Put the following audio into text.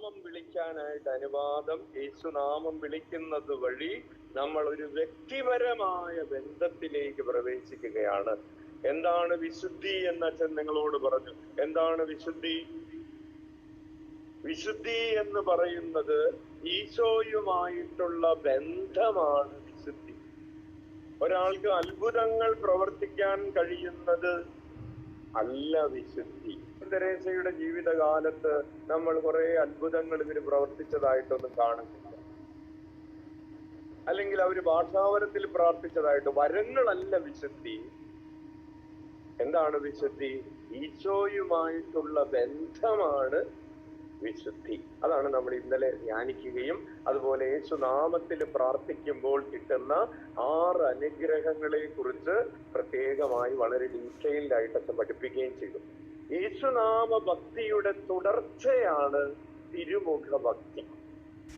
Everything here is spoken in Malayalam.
യേശുനാമം വിളിക്കാനായിട്ട് അനുവാദം. യേശുനാമം വിളിക്കുന്നത് വഴി നമ്മൾ ഒരു വ്യക്തിപരമായ ബന്ധത്തിലേക്ക് പ്രവേശിക്കുകയാണ്. എന്താണ് വിശുദ്ധി എന്ന് അച്ഛൻ നിങ്ങളോട് പറഞ്ഞു. എന്താണ് വിശുദ്ധി? വിശുദ്ധി എന്ന് പറയുന്നത് ഈശോയുമായിട്ടുള്ള ബന്ധമാണ് വിശുദ്ധി. ഒരാൾക്ക് അത്ഭുതങ്ങൾ പ്രവർത്തിക്കാൻ കഴിയുന്നത് അല്ല വിശുദ്ധി. തെരേസയുടെ ജീവിതകാലത്ത് നമ്മൾ കുറെ അത്ഭുതങ്ങൾ ഇവര് പ്രവർത്തിച്ചതായിട്ടൊന്നും കാണുന്നില്ല. അല്ലെങ്കിൽ അവര് ഭാഷാവരത്തിൽ പ്രാർത്ഥിച്ചതായിട്ട്. വരങ്ങളല്ല വിശുദ്ധി. എന്താണ് വിശുദ്ധി? ഈശോയുമായിട്ടുള്ള ബന്ധമാണ് വിശുദ്ധി. അതാണ് നമ്മൾ ഇന്നലെ ധ്യാനിക്കുകയും അതുപോലെ യേശുനാമത്തിൽ പ്രാർത്ഥിക്കുമ്പോൾ കിട്ടുന്ന 6 അനുഗ്രഹങ്ങളെ കുറിച്ച് പ്രത്യേകമായി വളരെ ഡീറ്റെയിൽഡ് ആയിട്ട് പഠിപ്പിക്കുകയും ചെയ്തു. യേശുനാമ ഭക്തിയുടെ തുടർച്ചയാണ് തിരുമുഖ ഭക്തി.